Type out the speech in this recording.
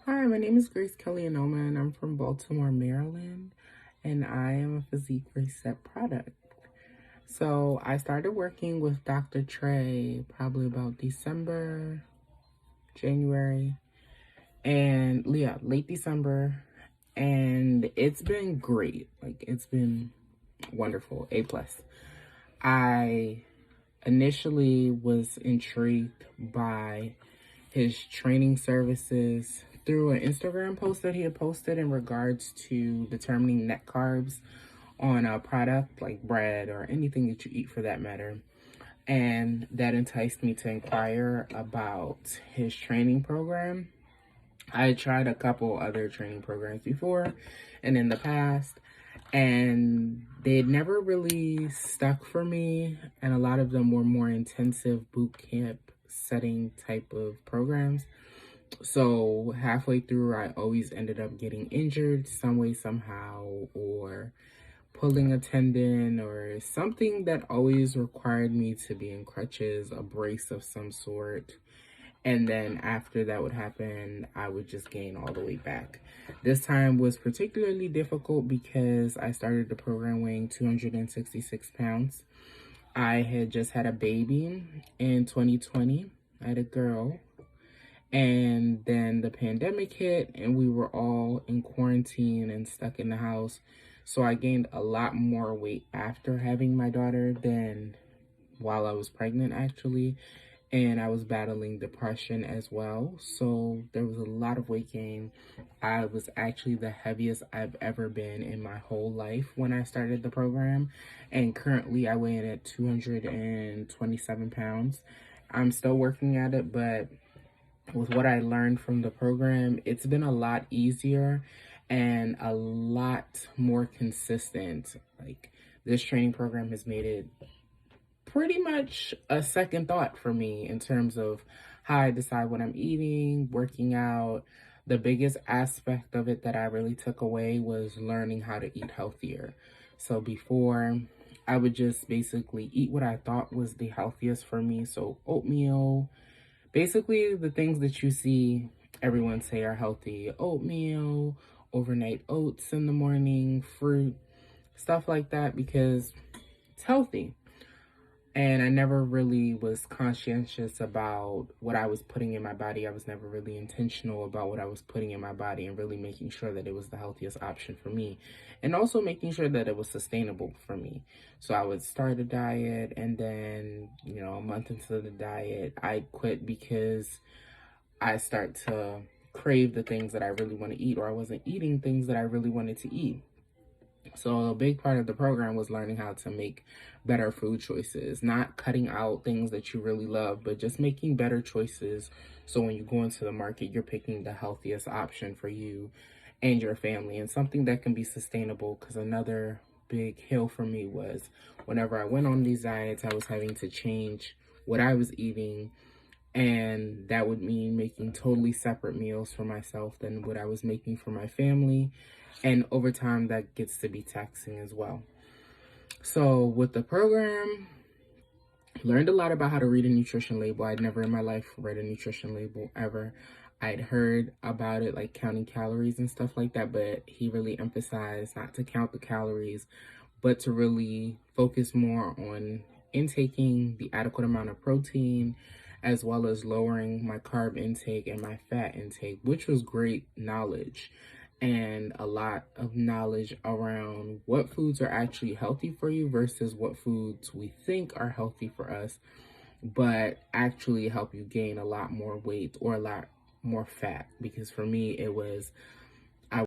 Hi, my name is Grace Kelly Anoma, and I'm from Baltimore, Maryland, and I am a Physique Reset product. So I started working with Dr. Trey probably about December, January, and yeah, late December, and it's been great. Like it's been wonderful. A plus. I initially was intrigued by his training services through an Instagram post that he had posted in regards to determining net carbs on a product like bread or anything that you eat for that matter. And that enticed me to inquire about his training program. I had tried a couple other training programs before and in the past, and they had never really stuck for me. And a lot of them were more intensive boot camp setting type of programs. So halfway through, I always ended up getting injured some way, somehow, or pulling a tendon or something that always required me to be in crutches, a brace of some sort. And then after that would happen, I would just gain all the way back. This time was particularly difficult because I started the program weighing 266 pounds. I had just had a baby in 2020. I had a girl. And then the pandemic hit and we were all in quarantine and stuck in the house. So I gained a lot more weight after having my daughter than while I was pregnant, actually. And I was battling depression as well. So there was a lot of weight gain. I was actually the heaviest I've ever been in my whole life when I started the program. And currently I weigh in at 227 pounds. I'm still working at it, but with what I learned from the program, it's been a lot easier and a lot more consistent. Like this training program has made it pretty much a second thought for me in terms of how I decide what I'm eating, working out. The biggest aspect of it that I really took away was learning how to eat healthier. So before, I would just basically eat what I thought was the healthiest for me. So oatmeal, basically the things that you see everyone say are healthy: oatmeal, overnight oats in the morning, fruit, stuff like that, because it's healthy. And I never really was conscientious about what I was putting in my body. I was never really intentional about what I was putting in my body and really making sure that it was the healthiest option for me. And also making sure that it was sustainable for me. So I would start a diet and then, a month into the diet, I quit because I start to crave the things that I really want to eat, or I wasn't eating things that I really wanted to eat. So a big part of the program was learning how to make better food choices, not cutting out things that you really love, but just making better choices. So when you go into the market, you're picking the healthiest option for you and your family, and something that can be sustainable. Because another big hill for me was whenever I went on these diets, I was having to change what I was eating, and that would mean making totally separate meals for myself than what I was making for my family. And over time, that gets to be taxing as well. So with the program, learned a lot about how to read a nutrition label. I'd never in my life read a nutrition label ever. I'd heard about it, like counting calories and stuff like that, but he really emphasized not to count the calories, but to really focus more on intaking the adequate amount of protein, as well as lowering my carb intake and my fat intake, which was great knowledge, and a lot of knowledge around what foods are actually healthy for you versus what foods we think are healthy for us, but actually help you gain a lot more weight or a lot more fat. Because for me, it was